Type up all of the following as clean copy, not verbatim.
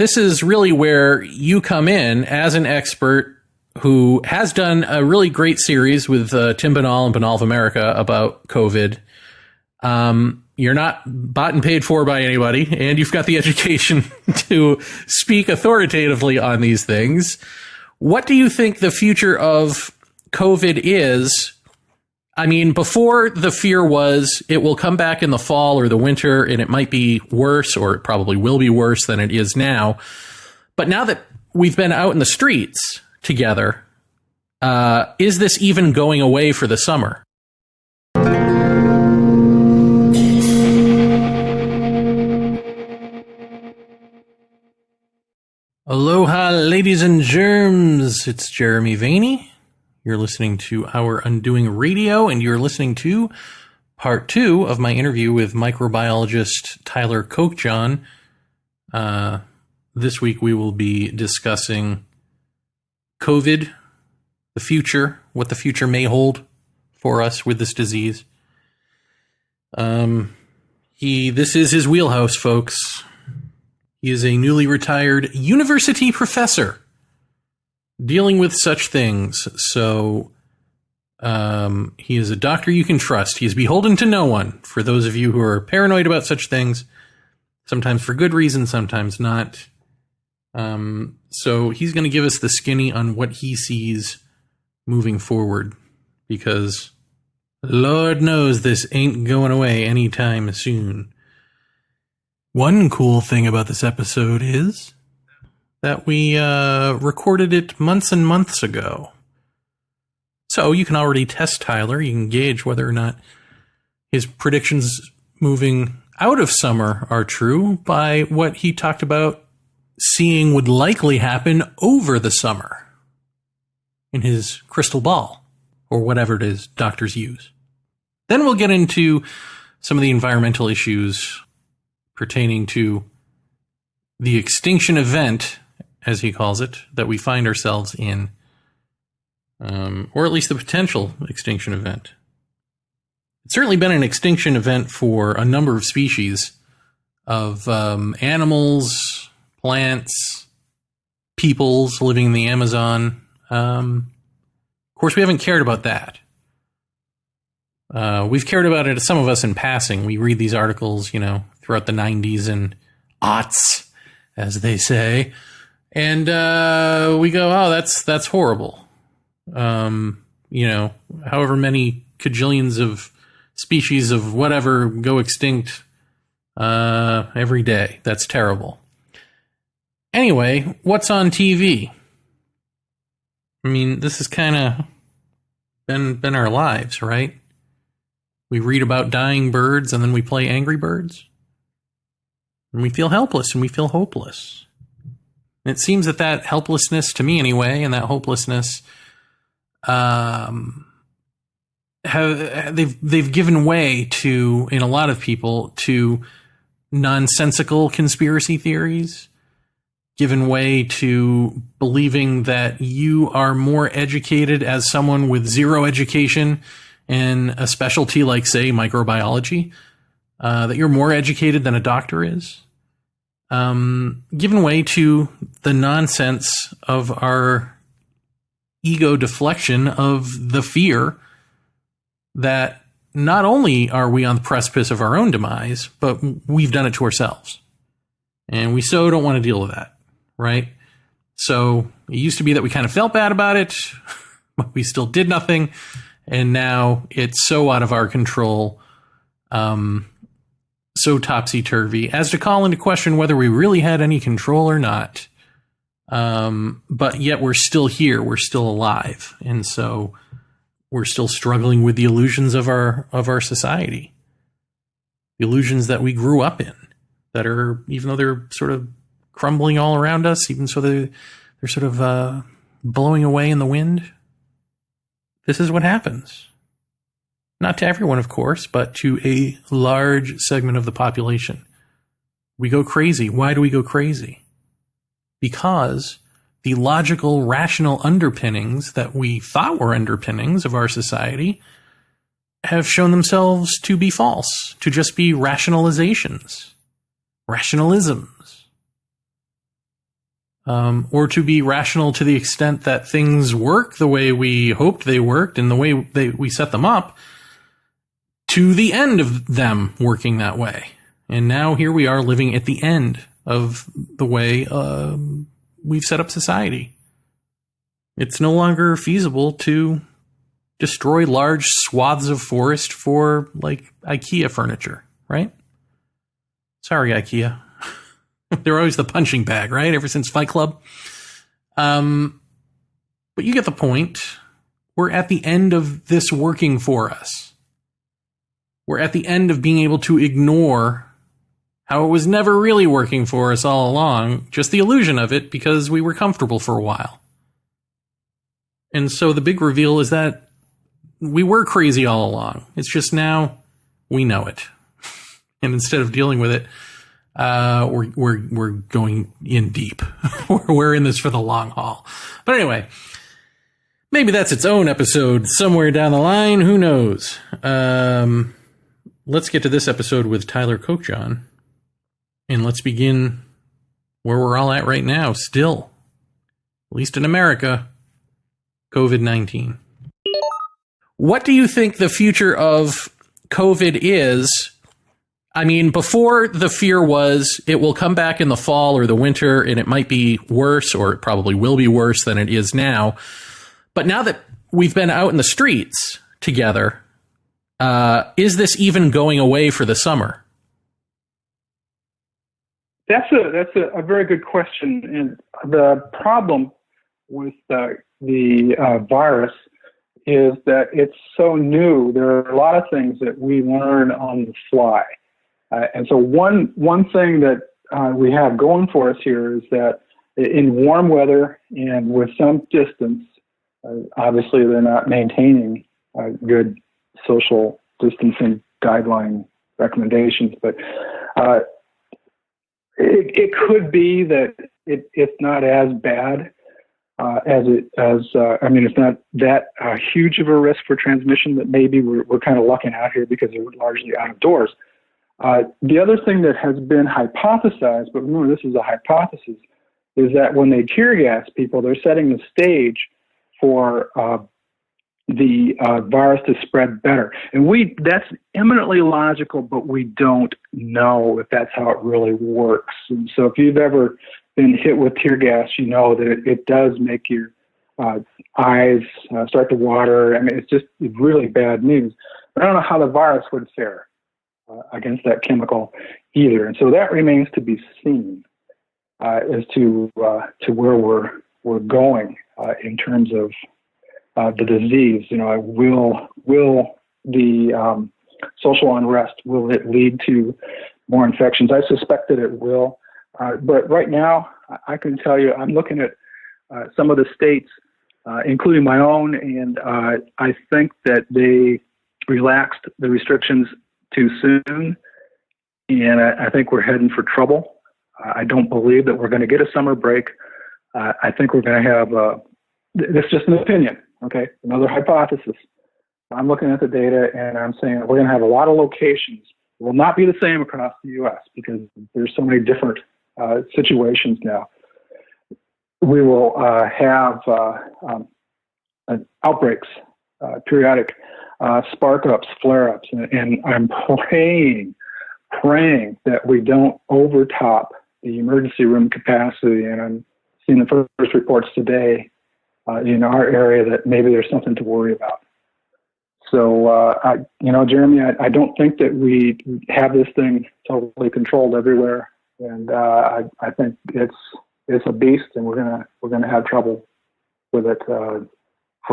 this is really where you come in as an expert who has done a really great series with Tim Banal and Banal of America about COVID. You're not bought and paid for by anybody, and you've got the education to speak authoritatively on these things. What do you think the future of COVID is? I mean, before the fear was it will come back in the fall or the winter and it might be worse, or it probably will be worse than it is now. But now that we've been out in the streets together, is this even going away for the summer? Aloha, ladies and germs. It's Jeremy Vaeni. You're listening to Our Undoing Radio, and you're listening to part 2 of my interview with microbiologist Tyler Kochjon. This week we will be discussing COVID, the future, what the future may hold for us with this disease. This is his wheelhouse, folks. He is a newly retired university professor dealing with such things. So he is a doctor you can trust. He is beholden to no one. For those of you who are paranoid about such things, sometimes for good reason, sometimes not. So he's going to give us the skinny on what he sees moving forward, because Lord knows this ain't going away anytime soon. One cool thing about this episode is that we recorded it months and months ago. So you can already test Tyler. You can gauge whether or not his predictions moving out of summer are true by what he talked about seeing would likely happen over the summer in his crystal ball, or whatever it is doctors use. Then we'll get into some of the environmental issues pertaining to the extinction event, as he calls it, that we find ourselves in, or at least the potential extinction event. It's certainly been an extinction event for a number of species of animals, plants, peoples living in the Amazon. Of course, we haven't cared about that. We've cared about it, some of us, in passing. We read these articles, throughout the 90s and aughts, as they say. And we go, oh, that's horrible. However many cajillions of species of whatever go extinct every day. That's terrible. Anyway, what's on TV? I mean, this has kind of been our lives, right? We read about dying birds and then we play Angry Birds. And we feel helpless and we feel hopeless. And it seems that helplessness, to me anyway, and that hopelessness, they've given way to, in a lot of people, to nonsensical conspiracy theories, given way to believing that you are more educated as someone with zero education in a specialty like, say, microbiology, that you're more educated than a doctor is. Given way to the nonsense of our ego deflection of the fear that not only are we on the precipice of our own demise, but we've done it to ourselves. And we so don't want to deal with that, right? So it used to be that we kind of felt bad about it, but we still did nothing. And now it's so out of our control, so topsy-turvy, as to call into question whether we really had any control or not. But yet we're still here. We're still alive. And so we're still struggling with the illusions of our society. The illusions that we grew up in, that are, even though they're sort of crumbling all around us, even so they're sort of blowing away in the wind. This is what happens. Not to everyone, of course, but to a large segment of the population. We go crazy. Why do we go crazy? Because the logical, rational underpinnings that we thought were underpinnings of our society have shown themselves to be false, to just be rationalizations, rationalisms. or to be rational to the extent that things work the way we hoped they worked and the way we set them up, to the end of them working that way. And now here we are living at the end of the way we've set up society. It's no longer feasible to destroy large swaths of forest for, like, IKEA furniture, right? Sorry, IKEA. They're always the punching bag, right? Ever since Fight Club. But you get the point. We're at the end of this working for us. We're at the end of being able to ignore how it was never really working for us all along, just the illusion of it, because we were comfortable for a while. And so the big reveal is that we were crazy all along. It's just now we know it. And instead of dealing with it, we're going in deep. We're in this for the long haul. But anyway, maybe that's its own episode somewhere down the line. Who knows? Let's get to this episode with Tyler Kochon. And let's begin where we're all at right now, still. At least in America. COVID-19. What do you think the future of COVID is? I mean, before the fear was it will come back in the fall or the winter and it might be worse, or it probably will be worse than it is now. But now that we've been out in the streets together, is this even going away for the summer? That's a very good question. And the problem with the virus is that it's so new. There are a lot of things that we learn on the fly. And so one thing that we have going for us here is that in warm weather and with some distance, obviously they're not maintaining good social distancing guideline recommendations, but it could be that it's not as bad it's not that huge of a risk for transmission that maybe we're kind of lucking out here because we're largely out of doors. The other thing that has been hypothesized, but remember this is a hypothesis, is that when they tear gas people, they're setting the stage for the virus to spread better. And that's eminently logical, but we don't know if that's how it really works. And so if you've ever been hit with tear gas, you know that it does make your eyes start to water. I mean, it's really bad news. But I don't know how the virus would fare against that chemical either. And so that remains to be seen as to where we're going in terms of the disease. You know, will the social unrest, will it lead to more infections? I suspect that it will. But right now, I can tell you, I'm looking at some of the states, including my own, and I think that they relaxed the restrictions too soon, and I think we're heading for trouble. I don't believe that we're going to get a summer break. I think we're going to have, this is just an opinion, okay, another hypothesis. I'm looking at the data, and I'm saying we're going to have a lot of locations. It will not be the same across the U.S. because there's so many different situations now. We will have outbreaks, periodic spark-ups, flare-ups, and I'm praying that we don't overtop the emergency room capacity. And I'm seeing the first reports today in our area that maybe there's something to worry about. So, Jeremy, I don't think that we have this thing totally controlled everywhere, and I think it's a beast, and we're gonna have trouble with it for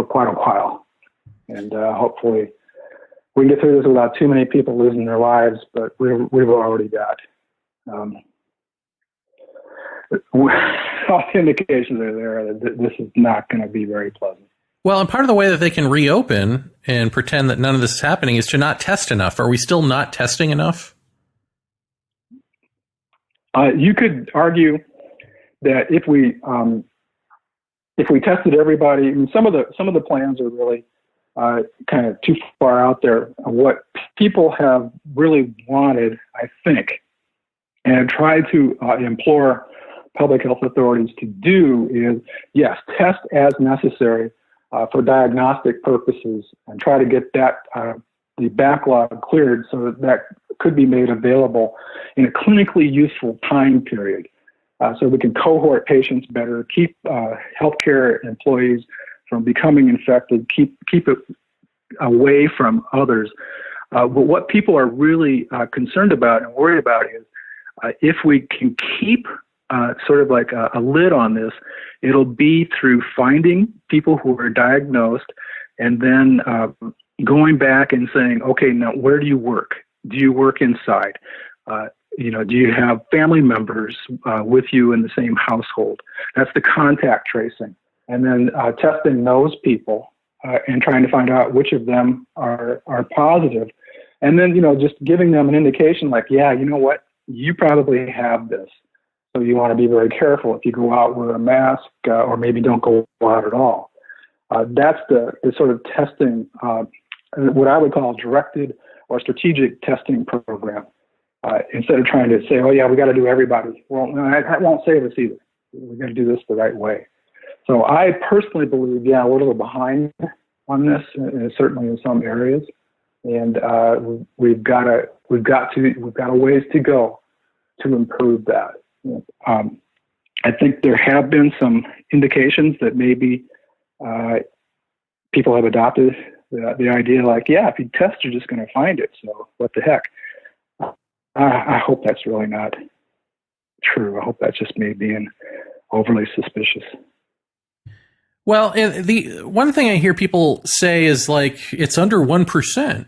quite a while. And hopefully, we can get through this without too many people losing their lives. But we've already got all the indications are there that this is not going to be very pleasant. Well, and part of the way that they can reopen and pretend that none of this is happening is to not test enough. Are we still not testing enough? You could argue that if we tested everybody, I mean, some of the plans are really kind of too far out there. What people have really wanted, I think, and tried to implore public health authorities to do is, yes, test as necessary for diagnostic purposes and try to get that the backlog cleared so that could be made available in a clinically useful time period. So we can cohort patients better, keep healthcare employees from becoming infected, keep it away from others. But what people are really concerned about and worried about is if we can keep sort of like a lid on this, it'll be through finding people who are diagnosed and then going back and saying, okay, now where do you work? Do you work inside? Do you have family members with you in the same household? That's the contact tracing. And then testing those people and trying to find out which of them are positive. And then, just giving them an indication like, yeah, you know what? You probably have this. So you want to be very careful. If you go out, wear a mask or maybe don't go out at all. That's the sort of testing, what I would call directed or strategic testing program. Instead of trying to say, oh, yeah, we got to do everybody. Well, no, that won't save us either. We got to do this the right way. So I personally believe, yeah, we're a little behind on this, certainly in some areas, and we've got a ways to go to improve that. I think there have been some indications that maybe people have adopted the idea, like, yeah, if you test, you're just going to find it. So what the heck? I hope that's really not true. I hope that's just me being overly suspicious. Well, and the one thing I hear people say is like it's under 1%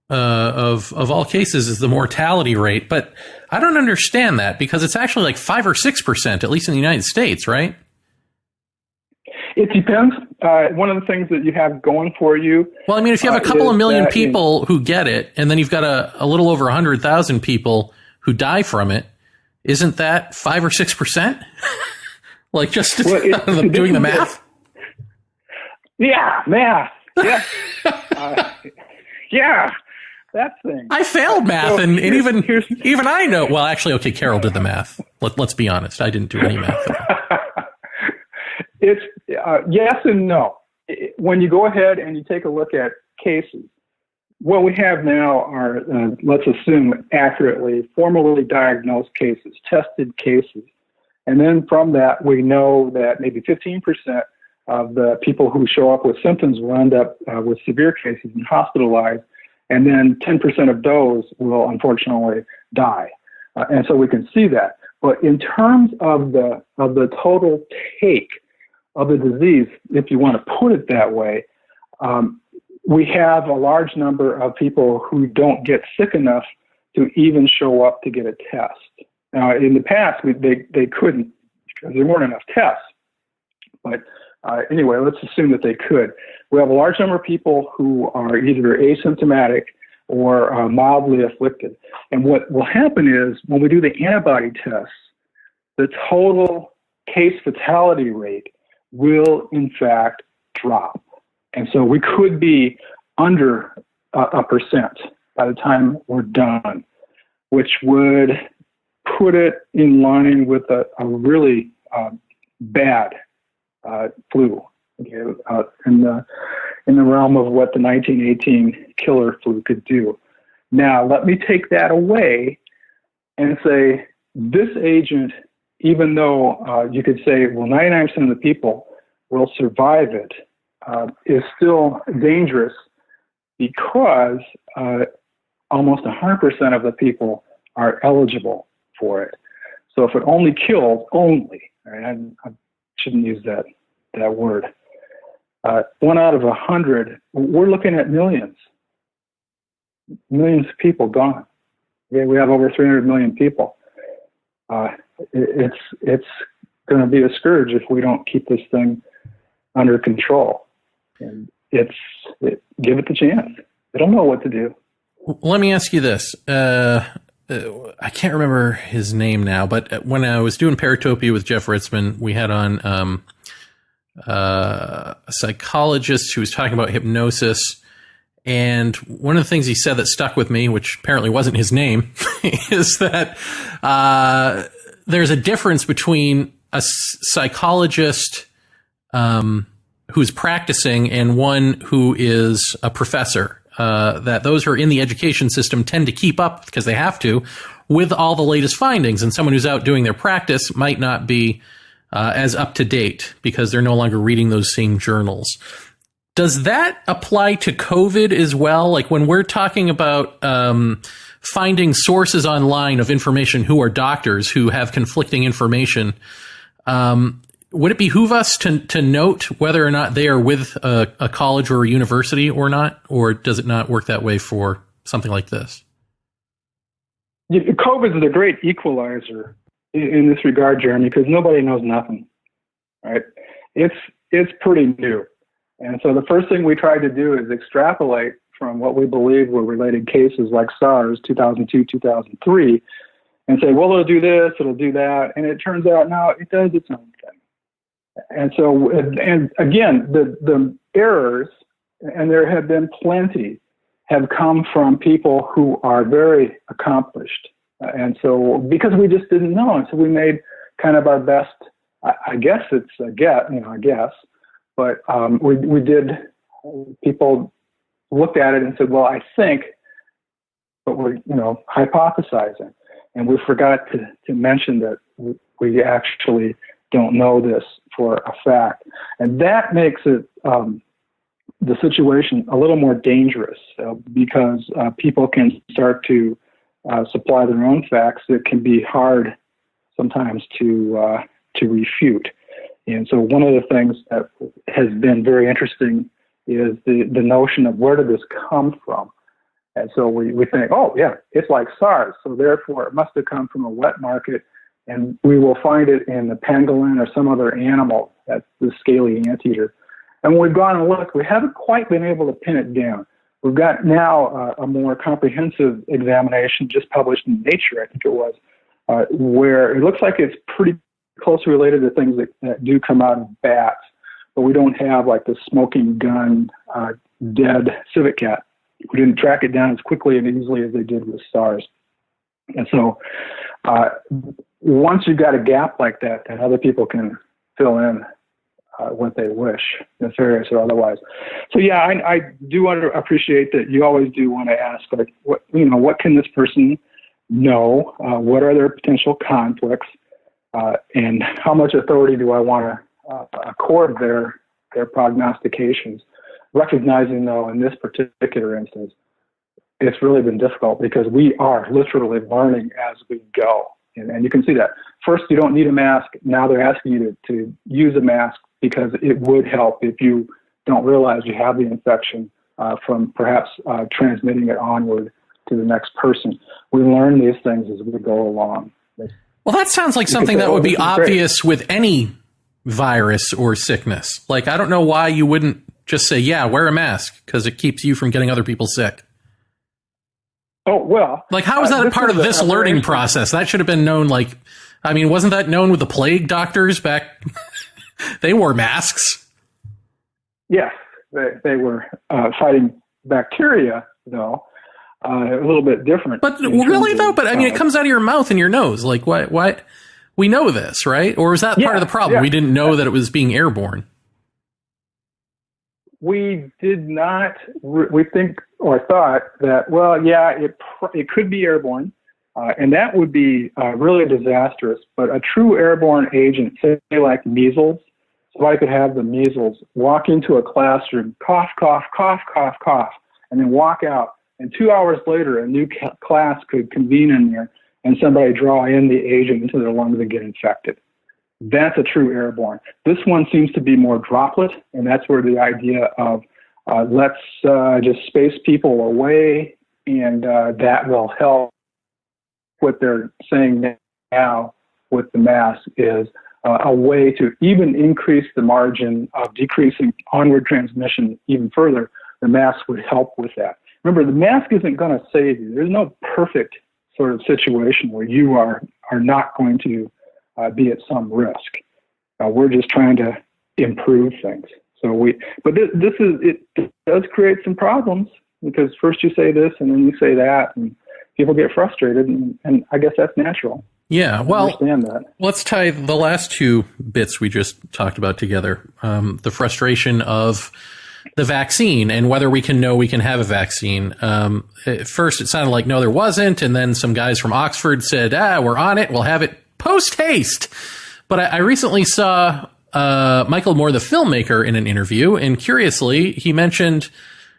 of all cases is the mortality rate, but I don't understand that because it's actually like 5 or 6%, at least in the United States, right? It depends. One of the things that you have going for you. Well, I mean, if you have a couple of million people who get it, and then you've got a little over 100,000 people who die from it, isn't that 5 or 6%? Like just doing the math? Yeah, math. Yeah. Yeah, that thing. I failed math, and even I know. Well, actually, okay, Carol did the math. Let's be honest. I didn't do any math at all. It's yes and no. When you go ahead and you take a look at cases, what we have now are, let's assume accurately, formally diagnosed cases, tested cases. And then from that, we know that maybe 15% of the people who show up with symptoms will end up with severe cases and hospitalized. And then 10% of those will unfortunately die. And so we can see that. But in terms of the total take of the disease, if you want to put it that way, we have a large number of people who don't get sick enough to even show up to get a test. Now, in the past, they couldn't because there weren't enough tests. But anyway, let's assume that they could. We have a large number of people who are either asymptomatic or mildly afflicted. And what will happen is when we do the antibody tests, the total case fatality rate will in fact drop. And so we could be under a percent by the time we're done, which would put it in line with a really bad flu, okay, in the realm of what the 1918 killer flu could do. Now, let me take that away and say this agent, even though you could say, well, 99% of the people will survive it, is still dangerous because almost 100% of the people are eligible for it. So if it only kills, right, I shouldn't use that word. 1 out of 100, we're looking at millions of people gone. Okay, we have over 300 million people. It's going to be a scourge if we don't keep this thing under control. And give it the chance. They don't know what to do. Let me ask you this. I can't remember his name now, but when I was doing Paratopia with Jeff Ritzman, we had on a psychologist who was talking about hypnosis. And one of the things he said that stuck with me, which apparently wasn't his name, is that there's a difference between a psychologist who's practicing and one who is a professor. That those who are in the education system tend to keep up, because they have to, with all the latest findings, and someone who's out doing their practice might not be as up to date because they're no longer reading those same journals. Does that apply to COVID as well? Like when we're talking about finding sources online of information who are doctors who have conflicting information, would it behoove us to note whether or not they are with a college or a university or not? Or does it not work that way for something like this? COVID is a great equalizer in this regard, Jeremy, because nobody knows nothing, right? It's pretty new. And so the first thing we tried to do is extrapolate from what we believe were related cases like SARS 2002, 2003, and say, well, it'll do this, it'll do that. And it turns out, no, it does its own thing. And so, and again, the errors, and there have been plenty, have come from people who are very accomplished. And so, because we just didn't know, and so we made kind of our best, I guess it's a guess, I guess, but we did, people looked at it and said, well, I think, but we're, hypothesizing. And we forgot to mention that we actually don't know this for a fact. And that makes it, the situation a little more dangerous because people can start to supply their own facts that can be hard sometimes to refute. And so one of the things that has been very interesting is the notion of where did this come from? And so we think, oh, yeah, it's like SARS. So therefore, it must have come from a wet market, and we will find it in the pangolin or some other animal, that's the scaly anteater. And when we've gone and looked, we haven't quite been able to pin it down. We've got now a more comprehensive examination just published in Nature, I think it was, where it looks like it's pretty closely related to things that do come out of bats, but we don't have like the smoking gun, dead civet cat. We didn't track it down as quickly and easily as they did with SARS. And so once you've got a gap like that, then other people can fill in what they wish, nefarious or otherwise. So yeah, I do want to appreciate that you always do want to ask, like, what can this person know? What are their potential conflicts? And how much authority do I want to accord their prognostications? Recognizing, though, in this particular instance, it's really been difficult because we are literally learning as we go. And you can see that. First, you don't need a mask. Now they're asking you to use a mask because it would help if you don't realize you have the infection from perhaps transmitting it onward to the next person. We learn these things as we go along. Well, that sounds like something that would be obvious with any virus or sickness. Like, I don't know why you wouldn't just say, yeah, wear a mask because it keeps you from getting other people sick. Oh, well. Like, how is that a part of this learning process? That should have been known, wasn't that known with the plague doctors back? They wore masks. Yes, they were fighting bacteria, though. A little bit different. But really, though? But, it comes out of your mouth and your nose. Like, what? We know this, right? Or was that part of the problem? Yeah. We didn't know that it was being airborne. We did not. We think or thought that, well, yeah, it could be airborne, and that would be really disastrous. But a true airborne agent, say like measles, somebody could have the measles, walk into a classroom, cough, cough, cough, cough, cough, and then walk out. And 2 hours later, a new class could convene in there, and somebody draw in the agent into their lungs and get infected. That's a true airborne. This one seems to be more droplet, and that's where the idea of let's just space people away, and that will help. What they're saying now with the mask is a way to even increase the margin of decreasing onward transmission even further. The mask would help with that. Remember, the mask isn't going to save you. There's no perfect sort of situation where you are not going to be at some risk. We're just trying to improve things. But it does create some problems because first you say this and then you say that, and people get frustrated, and I guess that's natural. Yeah, I well, understand that. let's tie the last two bits we just talked about together. The frustration of the vaccine and whether we can have a vaccine. At first, it sounded like no, there wasn't. And then some guys from Oxford said, we're on it. We'll have it post haste. But I recently saw Michael Moore, the filmmaker, in an interview. And curiously, he mentioned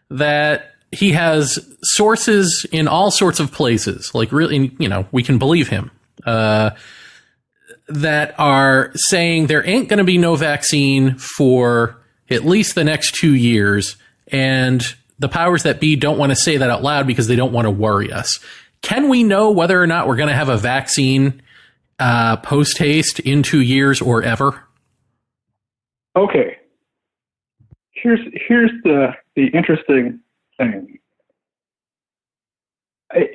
that he has sources in all sorts of places, like really, we can believe him, that are saying there ain't going to be no vaccine for at least the next 2 years. And the powers that be don't want to say that out loud because they don't want to worry us. Can we know whether or not we're going to have a vaccine post haste in 2 years or ever? Okay. Here's the interesting thing.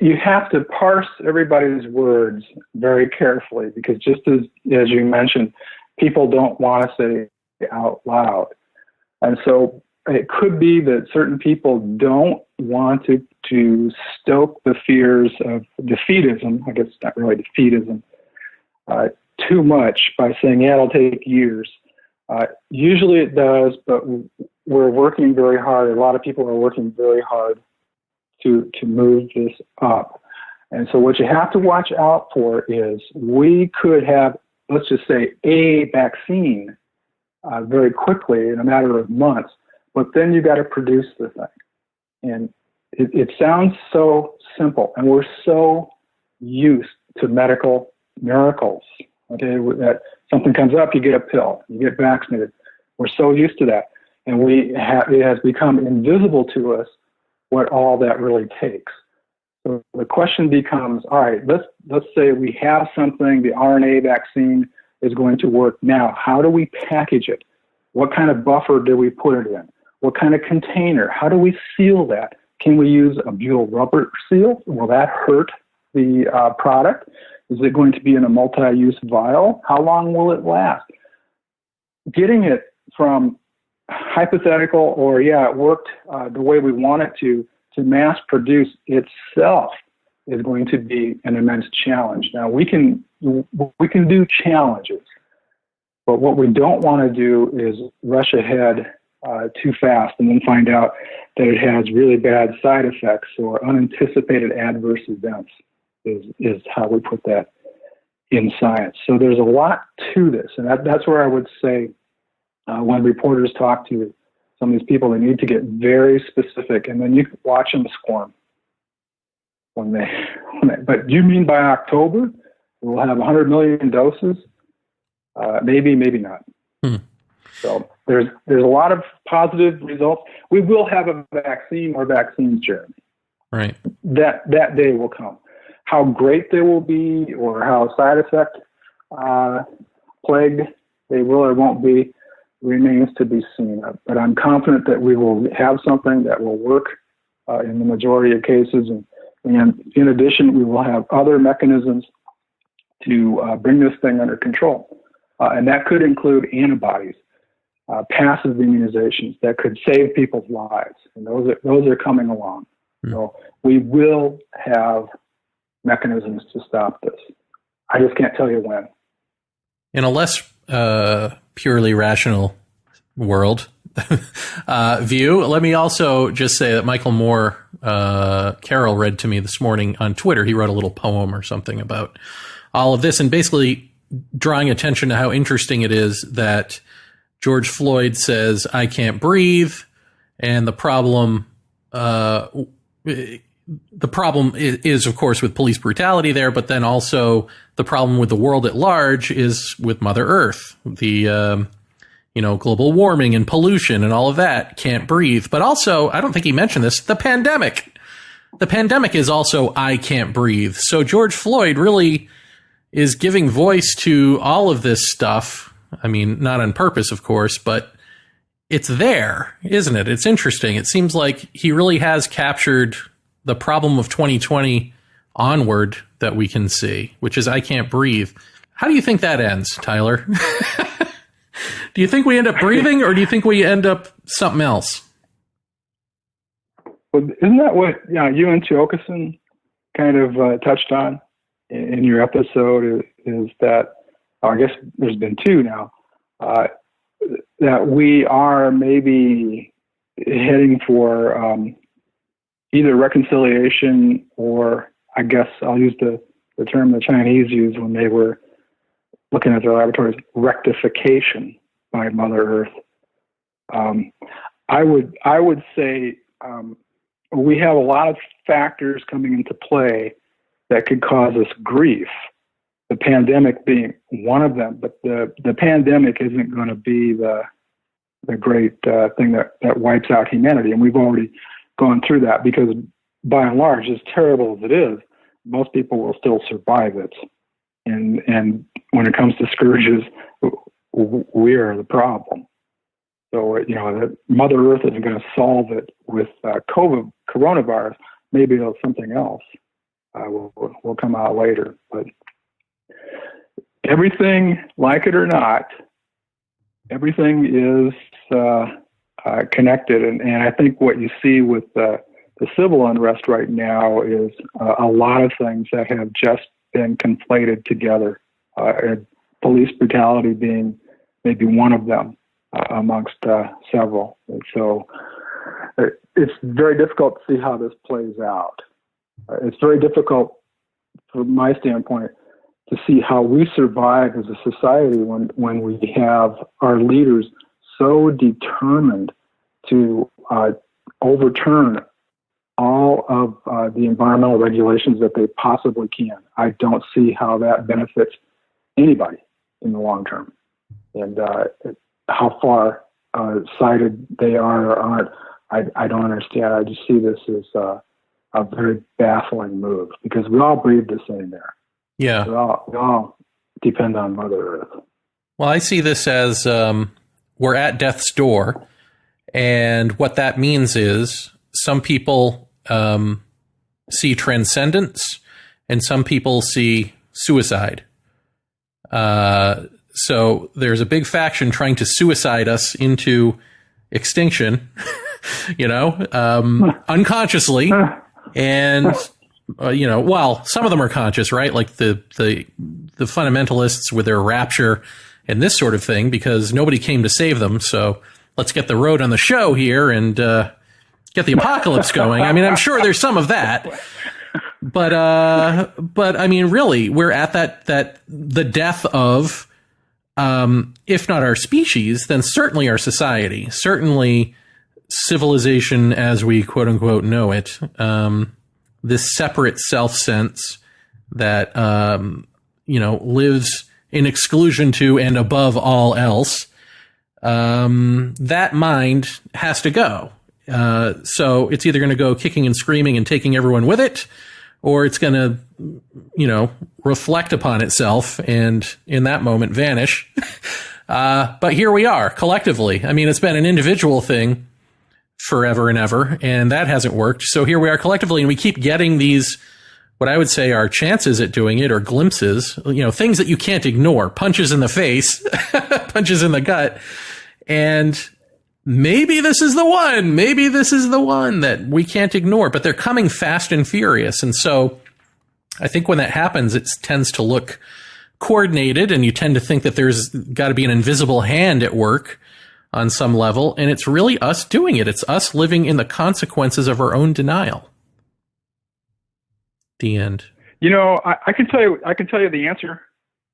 You have to parse everybody's words very carefully because just as you mentioned, people don't want to say out loud. And so it could be that certain people don't want to stoke the fears of defeatism, I guess it's not really defeatism, too much by saying, yeah, it'll take years. Usually it does, but we're working very hard. A lot of people are working very hard to move this up. And so what you have to watch out for is we could have, let's just say, a vaccine very quickly in a matter of months, but then you got to produce the thing. And it sounds so simple, and we're so used to medical miracles. Okay, that something comes up, you get a pill, you get vaccinated. We're so used to that, and it has become invisible to us what all that really takes. So the question becomes, all right, let's say we have something, the RNA vaccine is going to work now. How do we package it? What kind of buffer do we put it in? What kind of container? How do we seal that? Can we use a butyl rubber seal? Will that hurt the product? Is it going to be in a multi-use vial? How long will it last? Getting it from hypothetical or, it worked the way we want it to mass produce itself is going to be an immense challenge. Now, we can do challenges, but what we don't want to do is rush ahead too fast and then find out that it has really bad side effects or unanticipated adverse events is how we put that in science. So there's a lot to this, and that's where I would say when reporters talk to some of these people, they need to get very specific, and then you can watch them squirm when they. But do you mean by October we'll have 100 million doses? Maybe not. So there's a lot of positive results. We will have a vaccine or vaccines, Jeremy. Right. That day will come. How great they will be, or how side effect plagued they will or won't be, remains to be seen. But I'm confident that we will have something that will work in the majority of cases. And in addition, we will have other mechanisms to bring this thing under control. And that could include antibodies, passive immunizations that could save people's lives. And those are coming along. So we will have mechanisms to stop this. I just can't tell you when. In a less purely rational world view, let me also just say that Michael Moore, Carol read to me this morning on Twitter. He wrote a little poem or something about all of this and basically drawing attention to how interesting it is that George Floyd says, I can't breathe. And the problem is, of course, with police brutality there, but then also the problem with the world at large is with Mother Earth, the, global warming and pollution and all of that. Can't breathe. But also, I don't think he mentioned this, the pandemic. The pandemic is also I can't breathe. So George Floyd really is giving voice to all of this stuff. I mean, not on purpose, of course, but it's there, isn't it? It's interesting. It seems like he really has captured the problem of 2020 onward that we can see, which is I can't breathe. How do you think that ends, Tyler? Do you think we end up breathing, or do you think we end up something else? Well, isn't that what you and Chiokason kind of touched on? in your episode is that, I guess there's been two now, that we are maybe heading for either reconciliation or, I guess I'll use the term the Chinese used when they were looking at their laboratories, rectification by Mother Earth. I would say we have a lot of factors coming into play that could cause us grief. The pandemic being one of them, but the pandemic isn't going to be the great thing that wipes out humanity, and we've already gone through that because, by and large, as terrible as it is, most people will still survive it. And when it comes to scourges, we are the problem. So, that Mother Earth isn't going to solve it with coronavirus. Maybe it'll something else will come out later. But everything, like it or not, everything is connected. And I think what you see with the civil unrest right now is a lot of things that have just been conflated together. And police brutality being maybe one of them amongst several. And so it's very difficult to see how this plays out. It's very difficult, from my standpoint, to see how we survive as a society when we have our leaders so determined to overturn all of the environmental regulations that they possibly can. I don't see how that benefits anybody in the long term. And how far sighted they are or aren't, I don't understand. I just see this as a very baffling move because we all breathe the same air. Yeah. We all depend on Mother Earth. Well, I see this as we're at death's door. And what that means is some people see transcendence and some people see suicide. So there's a big faction trying to suicide us into extinction, unconsciously. And, well, some of them are conscious, right? Like the fundamentalists with their rapture and this sort of thing, because nobody came to save them. So let's get the road on the show here and get the apocalypse going. I mean, I'm sure there's some of that. But I mean, really, we're at the death of, if not our species, then certainly our society, certainly civilization as we quote unquote know it. This separate self sense that, lives in exclusion to and above all else. That mind has to go. So it's either going to go kicking and screaming and taking everyone with it, or it's going to, reflect upon itself and in that moment vanish. But here we are collectively. I mean, it's been an individual thing forever and ever, and that hasn't worked. So here we are collectively, and we keep getting these, what I would say are chances at doing it, or glimpses, things that you can't ignore, punches in the face, punches in the gut. And maybe this is the one. Maybe this is the one that we can't ignore, but they're coming fast and furious. And so I think when that happens, it tends to look coordinated, and you tend to think that there's got to be an invisible hand at work on some level. And it's really us doing it. It's us living in the consequences of our own denial. The end. I can tell you the answer.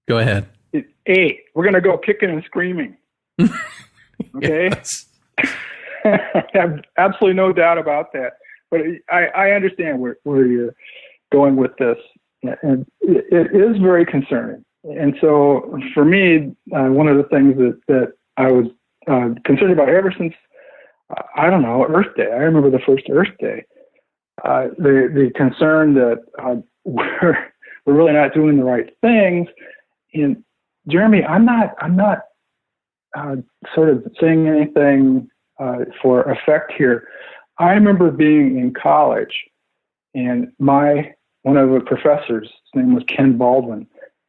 Go ahead. It's A. We're going to go kicking and screaming. Okay. Yes. I have absolutely no doubt about that. But I understand where you're going with this, and it is very concerning. And so, for me, one of the things that I was concerned about ever since Earth Day. I remember the first Earth Day. The concern that we're really not doing the right things. And Jeremy, I'm not sort of saying anything for effect here. I remember being in college, and one of the professors, his name was Ken Baldwin,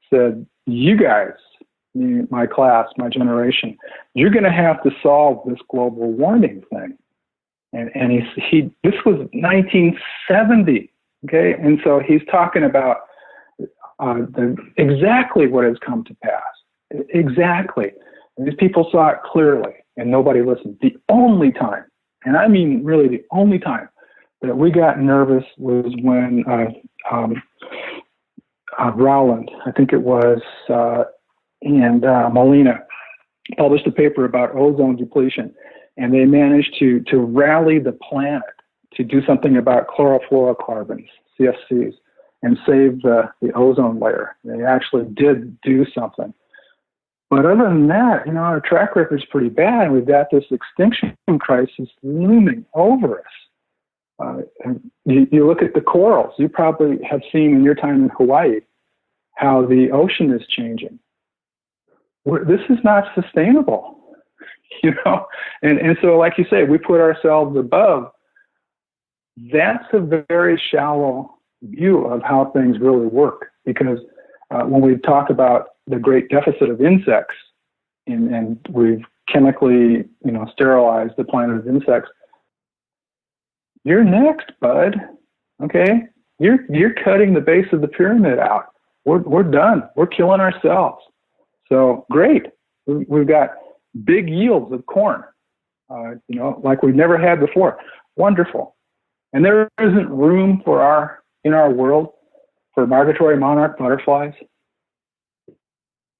said, "You guys, my class, my generation, you're going to have to solve this global warming thing." And he this was 1970, okay? And so he's talking about exactly what has come to pass. Exactly. And these people saw it clearly, and nobody listened. The only time, and I mean really the only time, that we got nervous was when Rowland, I think it was, and Molina published a paper about ozone depletion, and they managed to rally the planet to do something about chlorofluorocarbons, CFCs, and save the ozone layer. They actually did do something. But other than that, our track record's pretty bad, and we've got this extinction crisis looming over us. You look at the corals. You probably have seen in your time in Hawaii how the ocean is changing. This is not sustainable, And so, like you say, we put ourselves above. That's a very shallow view of how things really work, because when we talk about the great deficit of insects, and we've chemically, sterilized the planet of insects, you're next, bud. Okay, you're cutting the base of the pyramid out. We're done. We're killing ourselves. So great. We've got big yields of corn, like we've never had before. Wonderful. And there isn't room in our world for migratory monarch butterflies.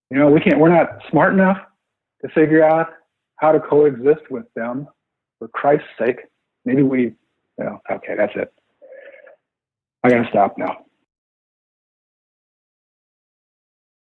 We're not smart enough to figure out how to coexist with them. For Christ's sake, maybe okay, that's it. I gotta stop now.